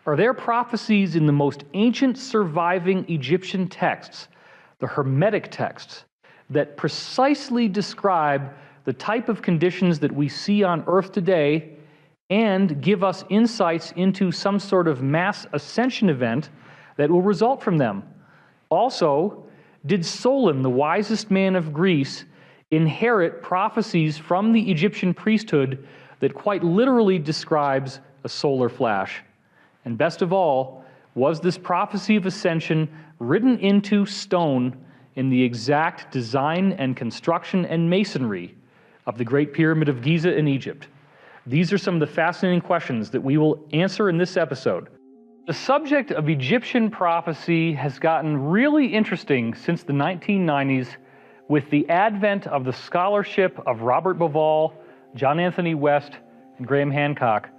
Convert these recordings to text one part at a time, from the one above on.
Are there prophecies in the most ancient surviving Egyptian texts, the Hermetic texts, that precisely describe the type of conditions that we see on earth today and give us insights into some sort of mass ascension event that will result from them? Also, did Solon, the wisest man of Greece, inherit prophecies from the Egyptian priesthood that quite literally describes a solar flash? And best of all, was this prophecy of ascension written into stone in the exact design and construction and masonry of the Great Pyramid of Giza in Egypt? These are some of the fascinating questions that we will answer in this episode. The subject of Egyptian prophecy has gotten really interesting since the 1990s with the advent of the scholarship of Robert Bauval, John Anthony West, and Graham Hancock,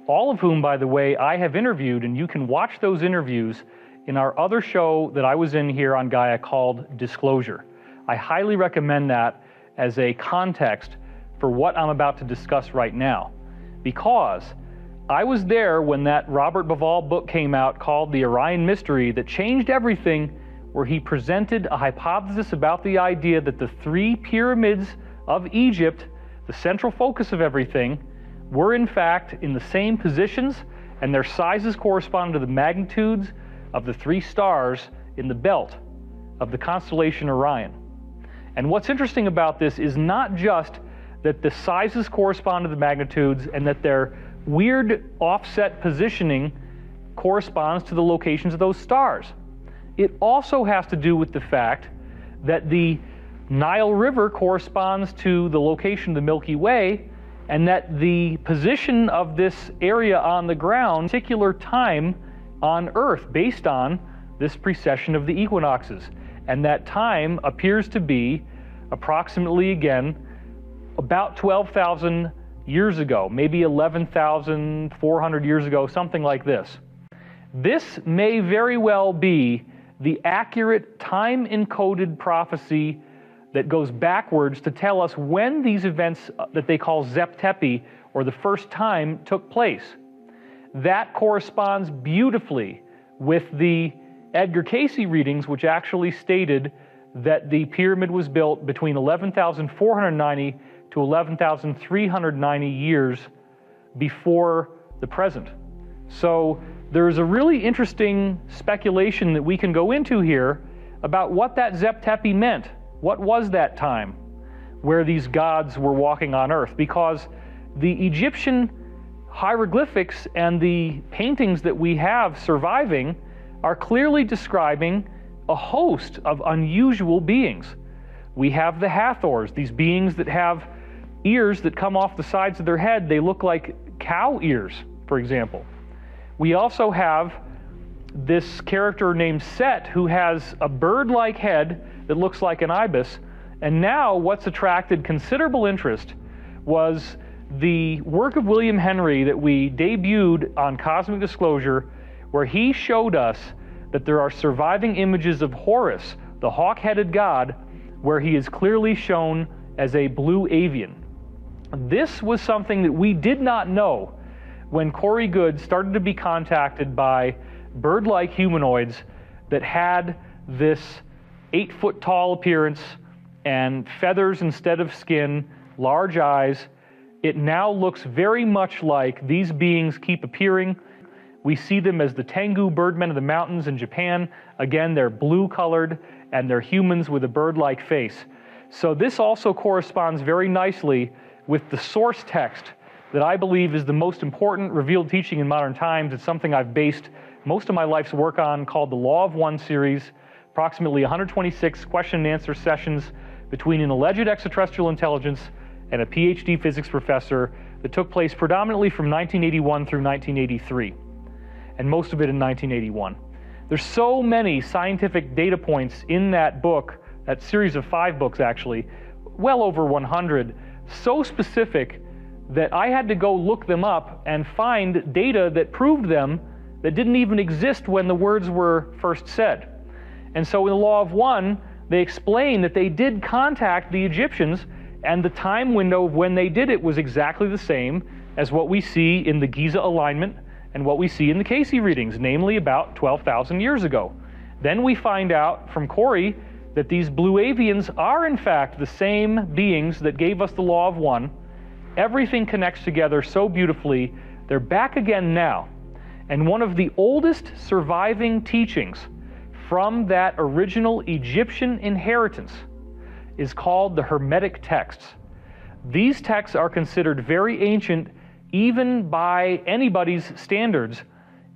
all of whom, by the way, I have interviewed, and you can watch those interviews in our other show that I was in here on Gaia called Disclosure. I highly recommend that as a context for what I'm about to discuss right now, because I was there when that Robert Bauval book came out called The Orion Mystery that changed everything, where he presented a hypothesis about the idea that the three pyramids of Egypt, the central focus of everything, were in fact in the same positions, and their sizes correspond to the magnitudes of the three stars in the belt of the constellation Orion. And what's interesting about this is not just that the sizes correspond to the magnitudes and that their weird offset positioning corresponds to the locations of those stars. It also has to do with the fact that the Nile River corresponds to the location of the Milky Way, and that the position of this area on the ground, particular time on Earth, based on this precession of the equinoxes. And that time appears to be approximately, again, about 12,000 years ago, maybe 11,400 years ago, something like this. This may very well be the accurate time-encoded prophecy that goes backwards to tell us when these events that they call Zep-Tepi, or the first time, took place. That corresponds beautifully with the Edgar Cayce readings, which actually stated that the pyramid was built between 11,490 to 11,390 years before the present. So there's a really interesting speculation that we can go into here about what that Zep-Tepi meant. What was that time where these gods were walking on earth? Because the Egyptian hieroglyphics and the paintings that we have surviving are clearly describing a host of unusual beings. We have the Hathors, these beings that have ears that come off the sides of their head. They look like cow ears, for example. We also have this character named Set, who has a bird-like head that looks like an ibis. And now what's attracted considerable interest was the work of William Henry that we debuted on Cosmic Disclosure, where he showed us that there are surviving images of Horus, the hawk-headed god, where he is clearly shown as a blue avian. This was something that we did not know when Corey Goode started to be contacted by bird-like humanoids that had this 8-foot-tall appearance and feathers instead of skin, large eyes. It now looks very much like these beings keep appearing. We see them as the Tengu birdmen of the mountains in Japan. Again, they're blue-colored, and they're humans with a bird-like face. So this also corresponds very nicely with the source text that I believe is the most important revealed teaching in modern times. It's something I've based most of my life's work on, called the Law of One series, approximately 126 question and answer sessions between an alleged extraterrestrial intelligence and a PhD physics professor that took place predominantly from 1981 through 1983, and most of it in 1981. There's so many scientific data points in that book, that series of 5 books actually, well over 100, so specific that I had to go look them up and find data that proved them that didn't even exist when the words were first said. And so in the Law of One, they explain that they did contact the Egyptians, and the time window of when they did it was exactly the same as what we see in the Giza alignment and what we see in the Casey readings, namely about 12,000 years ago. Then we find out from Corey that these blue avians are in fact the same beings that gave us the law of one. Everything connects together so beautifully. They're back again now. And one of the oldest surviving teachings from that original Egyptian inheritance is called the Hermetic texts. These texts are considered very ancient even by anybody's standards.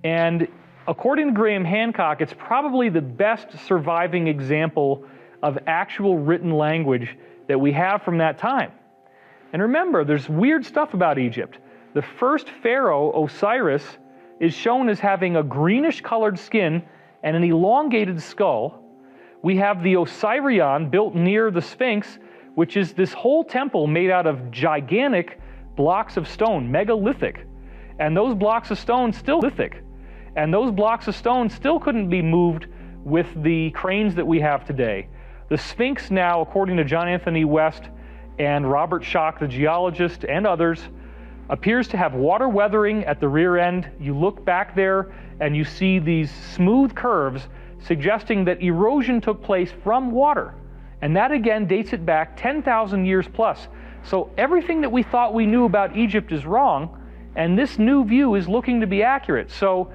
And according to Graham Hancock, it's probably the best surviving example of actual written language that we have from that time. And remember, there's weird stuff about Egypt. The first pharaoh, Osiris, is shown as having a greenish-colored skin and an elongated skull. We have the Osirion built near the Sphinx, which is this whole temple made out of gigantic blocks of stone, megalithic. And those blocks of stone still lithic. And those blocks of stone still couldn't be moved with the cranes that we have today. The Sphinx now, according to John Anthony West and Robert Schoch, the geologist, and others, appears to have water weathering at the rear end. You look back there and you see these smooth curves suggesting that erosion took place from water. And that again dates it back 10,000 years plus. So everything that we thought we knew about Egypt is wrong, and this new view is looking to be accurate. So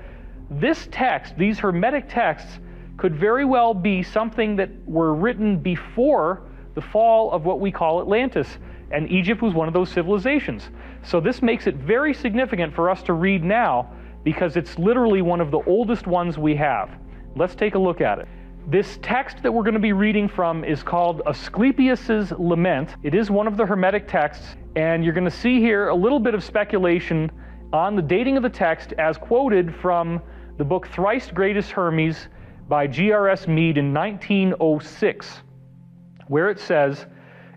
this text, these Hermetic texts, could very well be something that were written before the fall of what we call Atlantis, and Egypt was one of those civilizations. So this makes it very significant for us to read now because it's literally one of the oldest ones we have. Let's take a look at it. This text that we're going to be reading from is called Asclepius's Lament. It is one of the Hermetic texts, and you're going to see here a little bit of speculation on the dating of the text as quoted from the book Thrice Greatest Hermes by G.R.S. Mead in 1906, where it says,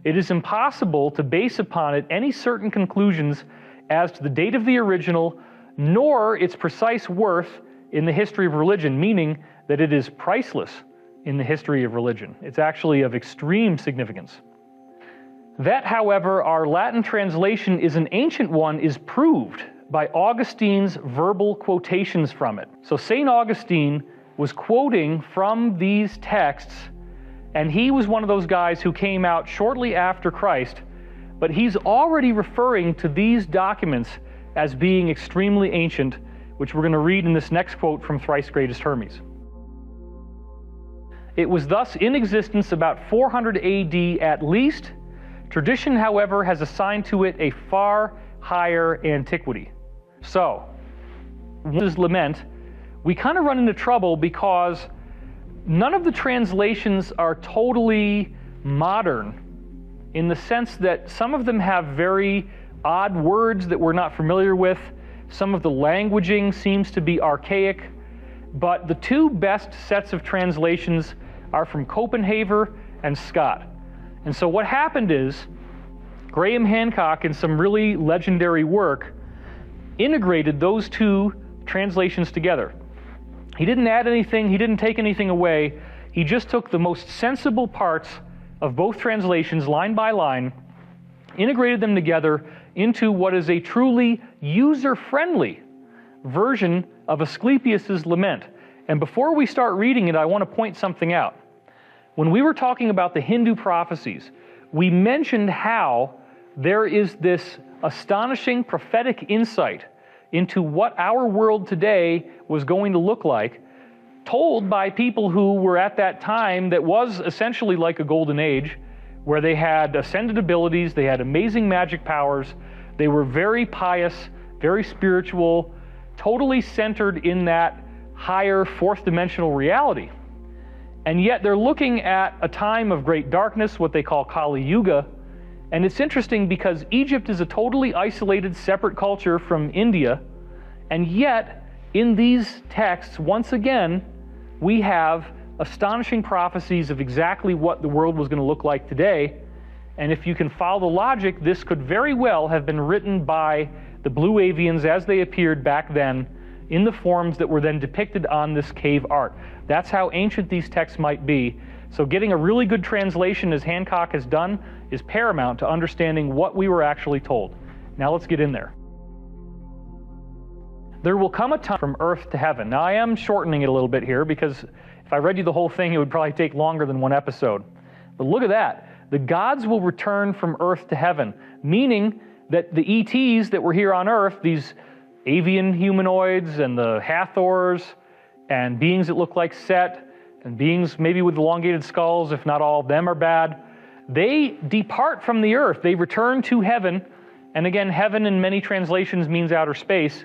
"It is impossible to base upon it any certain conclusions as to the date of the original, nor its precise worth in the history of religion," meaning that it is priceless in the history of religion. It's actually of extreme significance. That, however, our Latin translation is an ancient one is proved by Augustine's verbal quotations from it. So St. Augustine was quoting from these texts, and he was one of those guys who came out shortly after Christ, but he's already referring to these documents as being extremely ancient, which we're going to read in this next quote from Thrice Greatest Hermes. It was thus in existence about 400 AD at least. Tradition, however, has assigned to it a far higher antiquity. So, this lament, we kind of run into trouble because none of the translations are totally modern in the sense that some of them have very odd words that we're not familiar with. Some of the languaging seems to be archaic, but the two best sets of translations are from Copenhagen and Scott. And so what happened is Graham Hancock, in some really legendary work, integrated those two translations together. He didn't add anything, he didn't take anything away. He just took the most sensible parts of both translations, line by line, integrated them together into what is a truly user-friendly version of Asclepius's Lament. And before we start reading it, I want to point something out. When we were talking about the Hindu prophecies, we mentioned how there is this astonishing prophetic insight into what our world today was going to look like, told by people who were at that time that was essentially like a golden age, where they had ascended abilities, they had amazing magic powers, they were very pious, very spiritual, totally centered in that higher fourth dimensional reality. And yet they're looking at a time of great darkness, what they call Kali Yuga. And it's interesting because Egypt is a totally isolated, separate culture from India. And yet, in these texts, once again, we have astonishing prophecies of exactly what the world was going to look like today. And if you can follow the logic, this could very well have been written by the Blue Avians as they appeared back then, in the forms that were then depicted on this cave art. That's how ancient these texts might be. So getting a really good translation, as Hancock has done, is paramount to understanding what we were actually told. Now let's get in there. There will come a time from earth to heaven. Now, I am shortening it a little bit here because if I read you the whole thing, it would probably take longer than one episode. But look at that. The gods will return from earth to heaven, meaning that the ETs that were here on earth, these avian humanoids and the Hathors and beings that look like Set and beings maybe with elongated skulls, if not all of them are bad, they depart from the earth. They return to heaven. And again, heaven in many translations means outer space.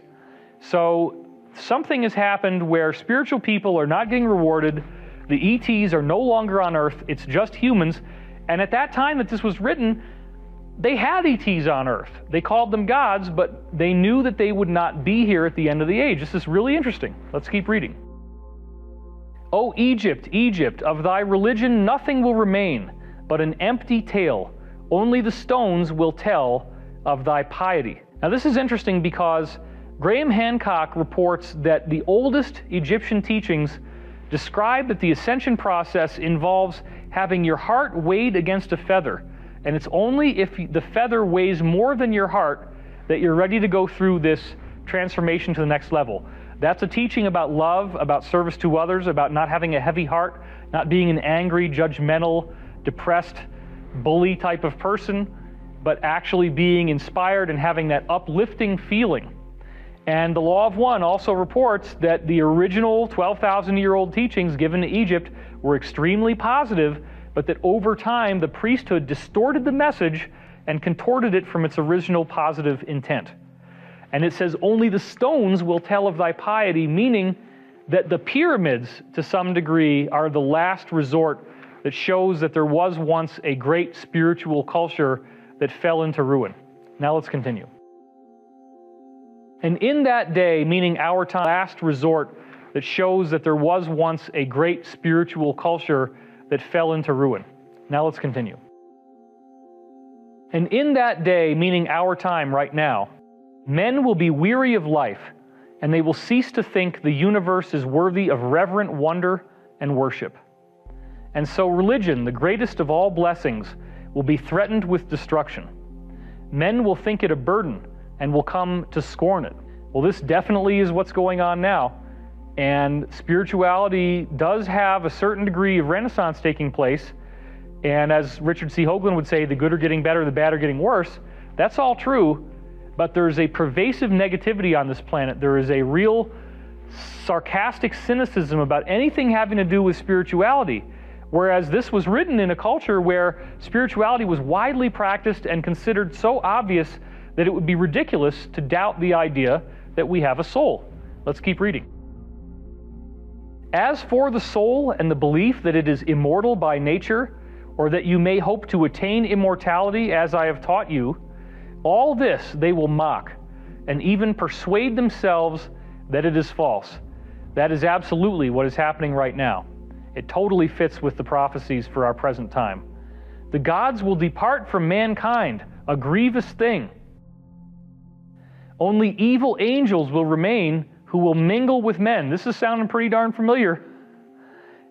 So something has happened where spiritual people are not getting rewarded. The ETs are no longer on earth. It's just humans. And at that time that this was written, they had ETs on earth. They called them gods, but they knew that they would not be here at the end of the age. This is really interesting. Let's keep reading. O Egypt, Egypt, of thy religion nothing will remain, but an empty tale. Only the stones will tell of thy piety. Now this is interesting because Graham Hancock reports that the oldest Egyptian teachings describe that the ascension process involves having your heart weighed against a feather. And it's only if the feather weighs more than your heart that you're ready to go through this transformation to the next level. That's a teaching about love, about service to others, about not having a heavy heart, not being an angry, judgmental, depressed, bully type of person, but actually being inspired and having that uplifting feeling. And the Law of One also reports that the original 12,000-year-old teachings given to Egypt were extremely positive, but that over time the priesthood distorted the message and contorted it from its original positive intent. And it says, only the stones will tell of thy piety, meaning that the pyramids, to some degree, are the last resort that shows that there was once a great spiritual culture that fell into ruin. Now let's continue. And in that day, meaning our time, last resort that shows that there was once a great spiritual culture that fell into ruin. Now let's continue. And in that day, meaning our time right now, men will be weary of life, and they will cease to think the universe is worthy of reverent wonder and worship. And so religion, the greatest of all blessings, will be threatened with destruction. Men will think it a burden and will come to scorn it. Well, this definitely is what's going on now. And spirituality does have a certain degree of renaissance taking place. And as Richard C. Hoagland would say, the good are getting better, the bad are getting worse. That's all true, but there's a pervasive negativity on this planet. There is a real sarcastic cynicism about anything having to do with spirituality. Whereas this was written in a culture where spirituality was widely practiced and considered so obvious that it would be ridiculous to doubt the idea that we have a soul. Let's keep reading. As for the soul and the belief that it is immortal by nature, or that you may hope to attain immortality as I have taught you, all this they will mock, and even persuade themselves that it is false. That is absolutely what is happening right now. It totally fits with the prophecies for our present time. The gods will depart from mankind, a grievous thing. Only evil angels will remain, who will mingle with men. This is sounding pretty darn familiar.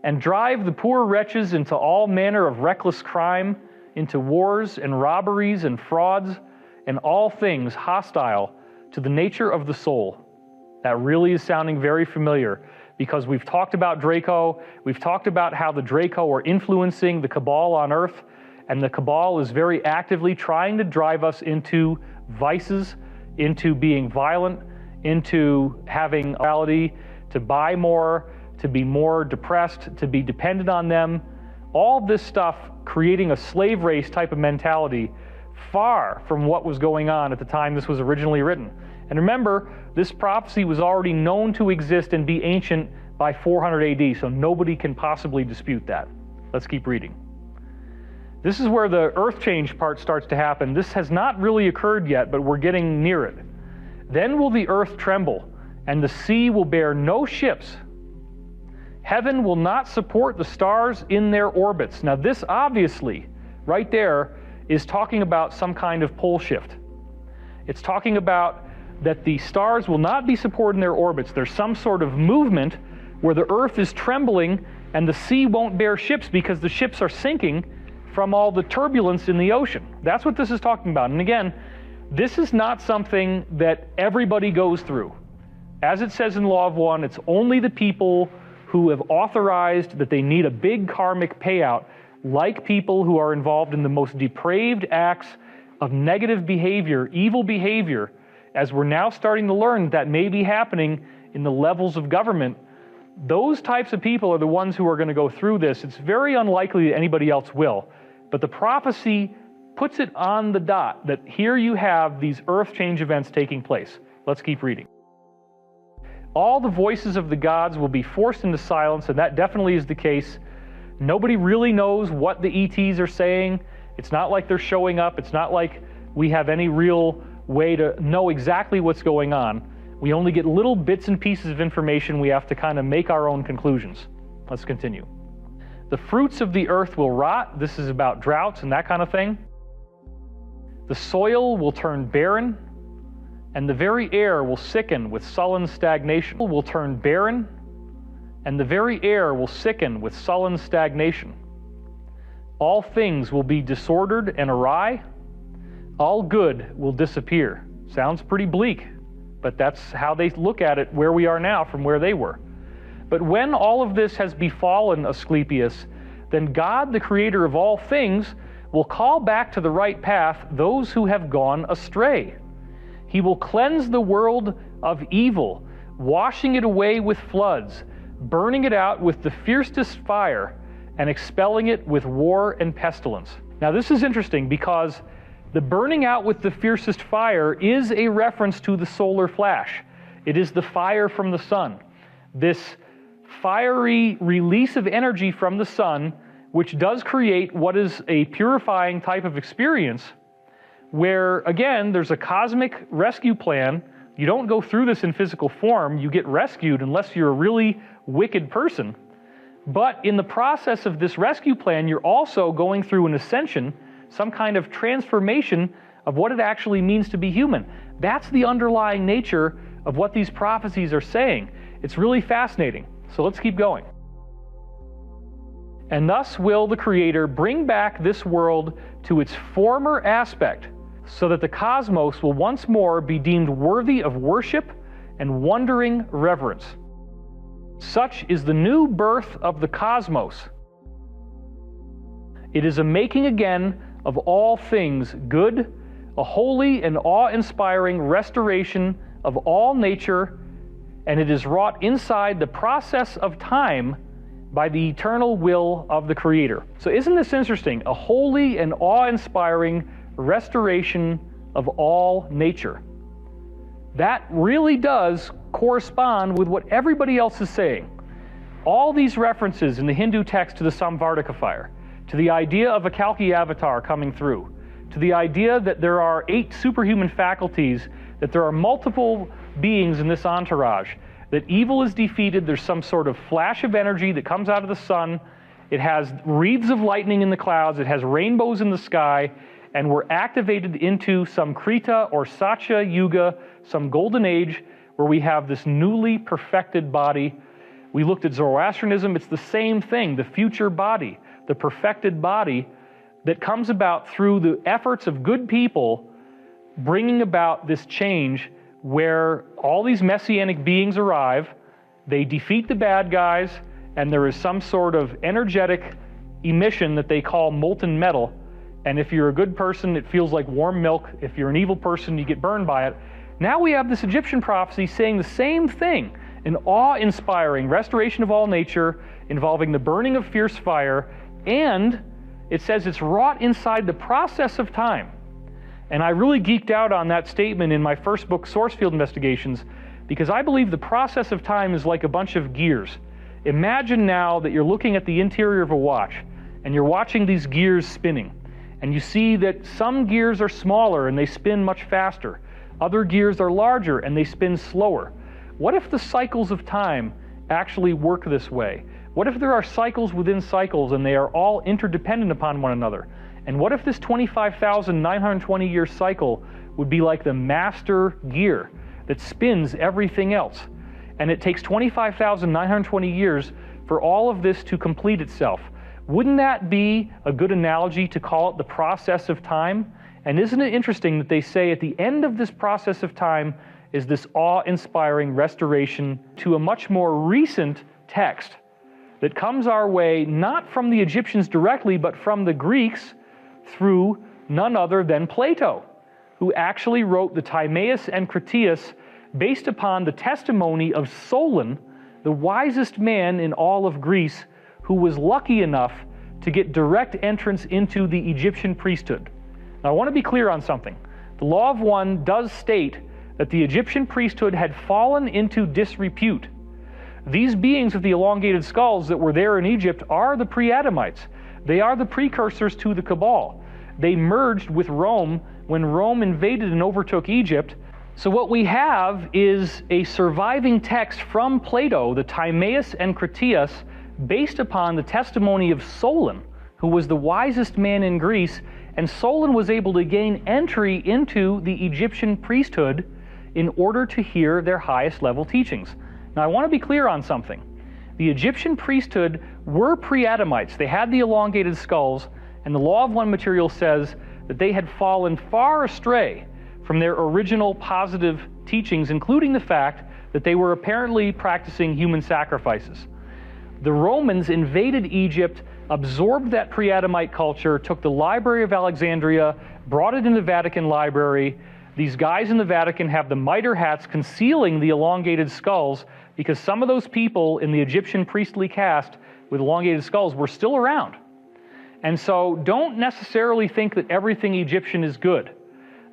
And drive the poor wretches into all manner of reckless crime, into wars and robberies and frauds, and all things hostile to the nature of the soul. That really is sounding very familiar, because we've talked about Draco, we've talked about how the Draco are influencing the Cabal on Earth, and the Cabal is very actively trying to drive us into vices, into being violent, into having morality, to buy more, to be more depressed, to be dependent on them. All this stuff creating a slave race type of mentality, far from what was going on at the time this was originally written. And remember, this prophecy was already known to exist and be ancient by 400 AD, so nobody can possibly dispute that. Let's keep reading. This is where the earth change part starts to happen. This has not really occurred yet, but we're getting near it. Then will the earth tremble, and the sea will bear no ships. Heaven will not support the stars in their orbits. Now this obviously, right there, is talking about some kind of pole shift. It's talking about that the stars will not be supported in their orbits. There's some sort of movement where the earth is trembling and the sea won't bear ships because the ships are sinking from all the turbulence in the ocean. That's what this is talking about. And again, this is not something that everybody goes through. As it says in Law of One, it's only the people who have authorized that they need a big karmic payout, like people who are involved in the most depraved acts of negative behavior, evil behavior, as we're now starting to learn that may be happening in the levels of government. Those types of people are the ones who are going to go through this. It's very unlikely that anybody else will. But the prophecy puts it on the dot that here you have these earth change events taking place. Let's keep reading. All the voices of the gods will be forced into silence, and that definitely is the case. Nobody really knows what the ETs are saying. It's not like they're showing up. It's not like we have any real way to know exactly what's going on. We only get little bits and pieces of information. We have to kind of make our own conclusions. Let's continue. The fruits of the earth will rot. This is about droughts and that kind of thing. The soil will turn barren, and the very air will sicken with sullen stagnation. Will turn barren, and the very air will sicken with sullen stagnation. All things will be disordered and awry. All good will disappear. Sounds pretty bleak, but that's how they look at it where we are now from where they were. But when all of this has befallen Asclepius, then God, the creator of all things, will call back to the right path those who have gone astray. He will cleanse the world of evil, washing it away with floods, burning it out with the fiercest fire, and expelling it with war and pestilence. Now this is interesting because the burning out with the fiercest fire is a reference to the solar flash. It is the fire from the sun. This fiery release of energy from the sun, which does create what is a purifying type of experience, where, again, there's a cosmic rescue plan. You don't go through this in physical form. You get rescued unless you're a really wicked person. But in the process of this rescue plan, you're also going through an ascension, some kind of transformation of what it actually means to be human. That's the underlying nature of what these prophecies are saying. It's really fascinating. So let's keep going. And thus will the Creator bring back this world to its former aspect, so that the cosmos will once more be deemed worthy of worship and wondering reverence. Such is the new birth of the cosmos. It is a making again of all things good, a holy and awe-inspiring restoration of all nature, and it is wrought inside the process of time by the eternal will of the Creator. So isn't this interesting? A holy and awe-inspiring restoration of all nature. That really does correspond with what everybody else is saying. All these references in the Hindu text to the Samvardhaka fire, to the idea of a Kalki avatar coming through, to the idea that there are 8 superhuman faculties, that there are multiple beings in this entourage, that evil is defeated, there's some sort of flash of energy that comes out of the sun, it has wreaths of lightning in the clouds, it has rainbows in the sky, and we're activated into some Krita or Satya Yuga, some golden age, where we have this newly perfected body. We looked at Zoroastrianism, it's the same thing, the future body, the perfected body that comes about through the efforts of good people bringing about this change where all these messianic beings arrive, they defeat the bad guys, and there is some sort of energetic emission that they call molten metal. And if you're a good person, it feels like warm milk. If you're an evil person, you get burned by it. Now we have this Egyptian prophecy saying the same thing, an awe-inspiring restoration of all nature involving the burning of fierce fire, and it says it's wrought inside the process of time. And I really geeked out on that statement in my first book, Source Field Investigations, because I believe the process of time is like a bunch of gears. Imagine now that you're looking at the interior of a watch, and you're watching these gears spinning. And you see that some gears are smaller and they spin much faster. Other gears are larger and they spin slower. What if the cycles of time actually work this way? What if there are cycles within cycles and they are all interdependent upon one another? And what if this 25,920 year cycle would be like the master gear that spins everything else? And it takes 25,920 years for all of this to complete itself. Wouldn't that be a good analogy to call it the process of time? And isn't it interesting that they say at the end of this process of time, is this awe-inspiring restoration to a much more recent text that comes our way not from the Egyptians directly, but from the Greeks through none other than Plato, who actually wrote the Timaeus and Critias based upon the testimony of Solon, the wisest man in all of Greece, who was lucky enough to get direct entrance into the Egyptian priesthood. Now, I want to be clear on something. The Law of One does state that the Egyptian priesthood had fallen into disrepute. These beings with the elongated skulls that were there in Egypt are the pre-Adamites. They are the precursors to the Cabal. They merged with Rome when Rome invaded and overtook Egypt. So what we have is a surviving text from Plato, the Timaeus and Critias, based upon the testimony of Solon, who was the wisest man in Greece, and Solon was able to gain entry into the Egyptian priesthood in order to hear their highest level teachings. Now, I want to be clear on something. The Egyptian priesthood were pre-Adamites. They had the elongated skulls, and the Law of One material says that they had fallen far astray from their original positive teachings, including the fact that they were apparently practicing human sacrifices. The Romans invaded Egypt, absorbed that pre-Adamite culture, took the Library of Alexandria, brought it in the Vatican Library. These guys in the Vatican have the mitre hats concealing the elongated skulls because some of those people in the Egyptian priestly caste with elongated skulls were still around. And so don't necessarily think that everything Egyptian is good.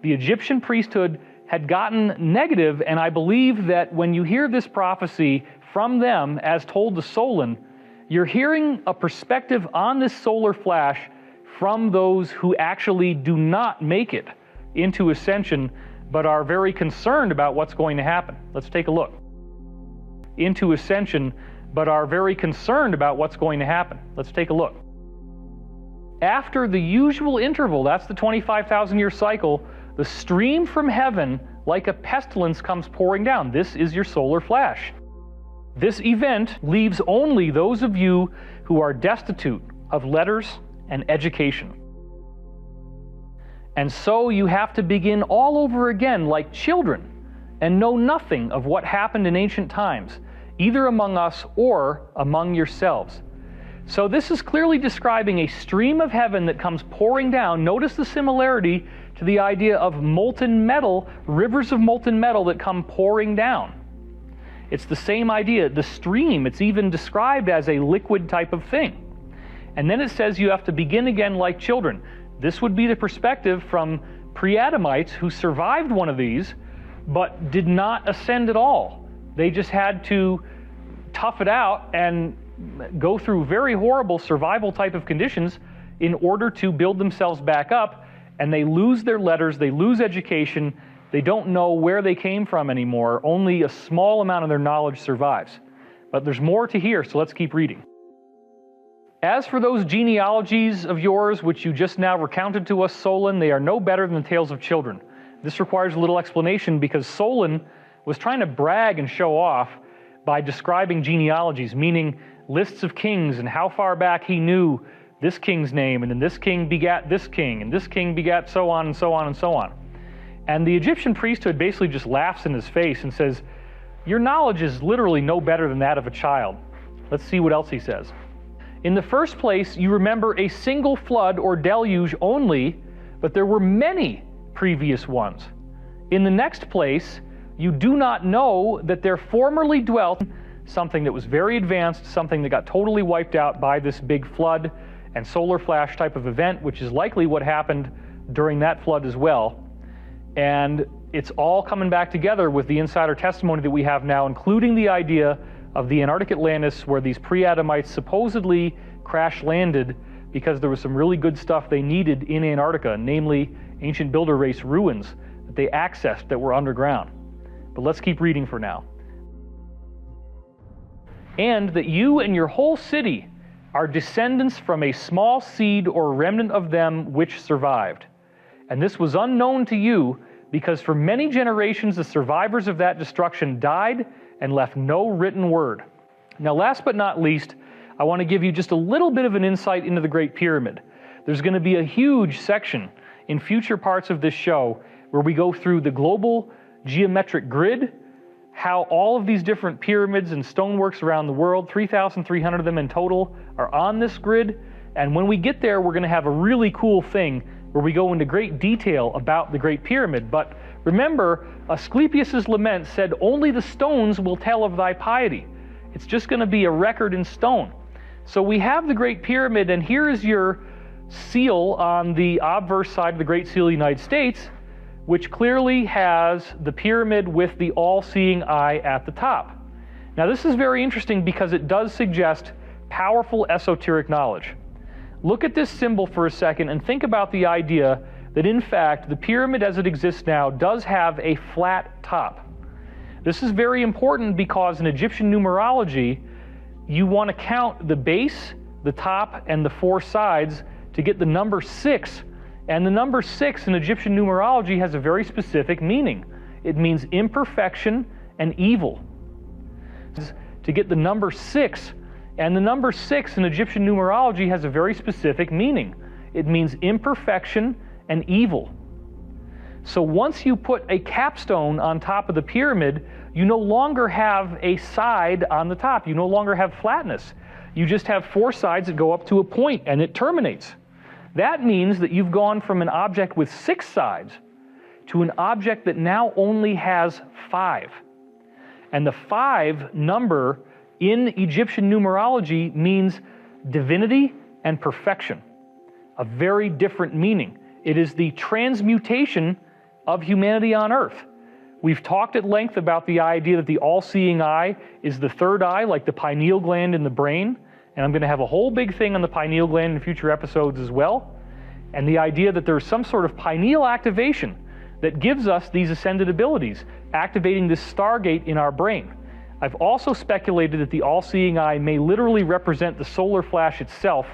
The Egyptian priesthood had gotten negative, and I believe that when you hear this prophecy from them as told to Solon, you're hearing a perspective on this solar flash from those who actually do not make it into Ascension, but are very concerned about what's going to happen. Let's take a look. Into Ascension, but are very concerned about what's going to happen. Let's take a look. After the usual interval, that's the 25,000-year cycle, the stream from heaven, like a pestilence, comes pouring down. This is your solar flash. This event leaves only those of you who are destitute of letters and education. And so you have to begin all over again like children and know nothing of what happened in ancient times, either among us or among yourselves. So this is clearly describing a stream of heaven that comes pouring down. Notice the similarity to the idea of molten metal, rivers of molten metal that come pouring down. It's the same idea. The stream, it's even described as a liquid type of thing. And then it says you have to begin again like children. This would be the perspective from pre-Adamites who survived one of these, but did not ascend at all. They just had to tough it out and go through very horrible survival type of conditions in order to build themselves back up, and they lose their letters, they lose education, they don't know where they came from anymore. Only a small amount of their knowledge survives. But there's more to hear, so let's keep reading. As for those genealogies of yours, which you just now recounted to us, Solon, they are no better than the tales of children. This requires a little explanation because Solon was trying to brag and show off by describing genealogies, meaning lists of kings and how far back he knew this king's name, and then this king begat this king, and this king begat so on and so on and so on. And the Egyptian priesthood basically just laughs in his face and says, your knowledge is literally no better than that of a child. Let's see what else he says. In the first place, you remember a single flood or deluge only, but there were many previous ones. In the next place, you do not know that there formerly dwelt something that was very advanced, something that got totally wiped out by this big flood and solar flash type of event, which is likely what happened during that flood as well. And it's all coming back together with the insider testimony that we have now, including the idea of the Antarctic Atlantis, where these pre-Adamites supposedly crash landed because there was some really good stuff they needed in Antarctica, namely ancient builder race ruins that they accessed that were underground. But let's keep reading for now. And that you and your whole city are descendants from a small seed or remnant of them which survived. And this was unknown to you, because for many generations the survivors of that destruction died and left no written word. Now, last but not least, I want to give you just a little bit of an insight into the Great Pyramid. There's going to be a huge section in future parts of this show where we go through the global geometric grid, how all of these different pyramids and stoneworks around the world, 3,300 of them in total, are on this grid. And when we get there, we're going to have a really cool thing where we go into great detail about the Great Pyramid. But remember, Asclepius's lament said, only the stones will tell of thy piety. It's just going to be a record in stone. So we have the Great Pyramid, and here is your seal on the obverse side of the Great Seal of the United States, which clearly has the pyramid with the all-seeing eye at the top. Now this is very interesting because it does suggest powerful esoteric knowledge. Look at this symbol for a second and think about the idea that in fact the pyramid as it exists now does have a flat top. This is very important because in Egyptian numerology you want to count the base, the top, and the four sides to get the number 6. And the number 6 in Egyptian numerology has a very specific meaning. It means imperfection and evil. To get the number 6, and the number 6 in Egyptian numerology has a very specific meaning. It means imperfection and evil. So once you put a capstone on top of the pyramid, you no longer have a side on the top. You no longer have flatness. You just have four sides that go up to a point and it terminates. That means that you've gone from an object with 6 sides to an object that now only has 5. And the 5 number in Egyptian numerology means divinity and perfection, a very different meaning. It is the transmutation of humanity on earth. We've talked at length about the idea that the all-seeing eye is the third eye, like the pineal gland in the brain. And I'm going to have a whole big thing on the pineal gland in future episodes as well. And the idea that there's some sort of pineal activation that gives us these ascended abilities, activating this stargate in our brain. I've also speculated that the all-seeing eye may literally represent the solar flash itself,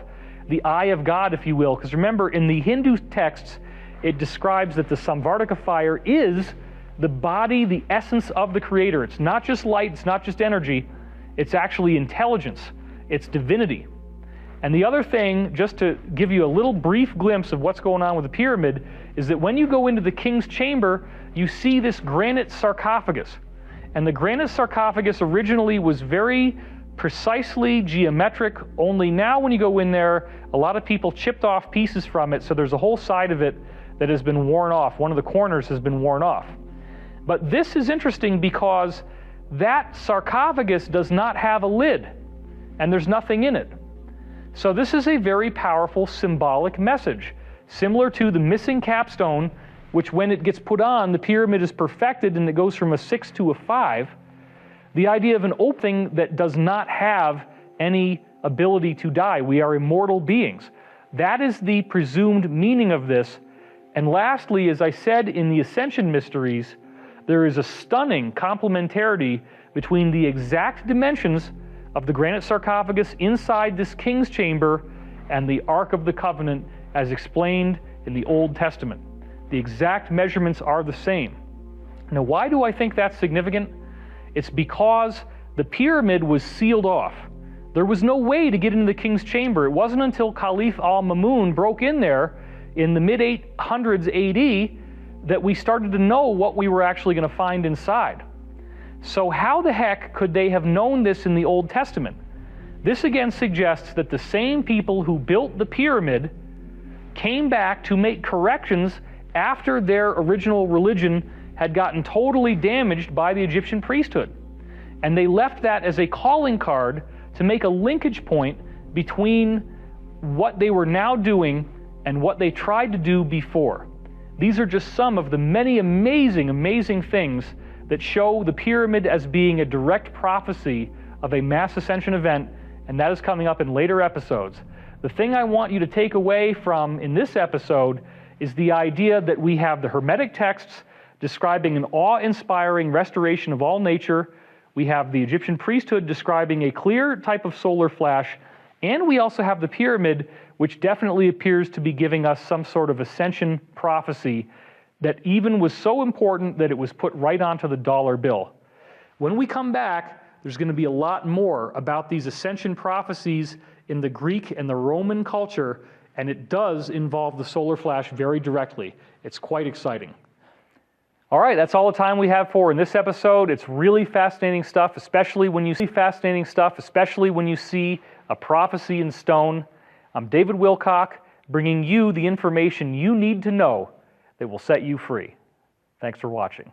the eye of God, if you will. Because remember, in the Hindu texts, it describes that the Samvartaka fire is the body, the essence of the Creator. It's not just light, it's not just energy, it's actually intelligence. It's divinity. And the other thing, just to give you a little brief glimpse of what's going on with the pyramid, is that when you go into the king's chamber, you see this granite sarcophagus. And the granite sarcophagus originally was very precisely geometric, only now when you go in there, a lot of people chipped off pieces from it, so there's a whole side of it that has been worn off. One of the corners has been worn off. But this is interesting because that sarcophagus does not have a lid, and there's nothing in it. So this is a very powerful symbolic message, similar to the missing capstone, which when it gets put on, the pyramid is perfected and it goes from a 6 to a 5. The idea of an opening that does not have any ability to die. We are immortal beings. That is the presumed meaning of this. And lastly, as I said in the Ascension Mysteries, there is a stunning complementarity between the exact dimensions of the granite sarcophagus inside this king's chamber and the Ark of the Covenant as explained in the Old Testament. The exact measurements are the same. Now, why do I think that's significant? It's because the pyramid was sealed off. There was no way to get into the king's chamber. It wasn't until Caliph al-Mamun broke in there in the mid-800s AD that we started to know what we were actually going to find inside. So how the heck could they have known this in the Old Testament? This again suggests that the same people who built the pyramid came back to make corrections after their original religion had gotten totally damaged by the Egyptian priesthood. And they left that as a calling card to make a linkage point between what they were now doing and what they tried to do before. These are just some of the many amazing, amazing things that show the pyramid as being a direct prophecy of a mass ascension event, and that is coming up in later episodes. The thing I want you to take away from in this episode is the idea that we have the Hermetic texts describing an awe-inspiring restoration of all nature. We have the Egyptian priesthood describing a clear type of solar flash, and we also have the pyramid, which definitely appears to be giving us some sort of ascension prophecy that even was so important that it was put right onto the dollar bill. When we come back, there's going to be a lot more about these ascension prophecies in the Greek and the Roman culture, and it does involve the solar flash very directly. It's quite exciting. All right, that's all the time we have for in this episode. It's really fascinating stuff, especially when you see a prophecy in stone. I'm David Wilcock, bringing you the information you need to know that will set you free. Thanks for watching.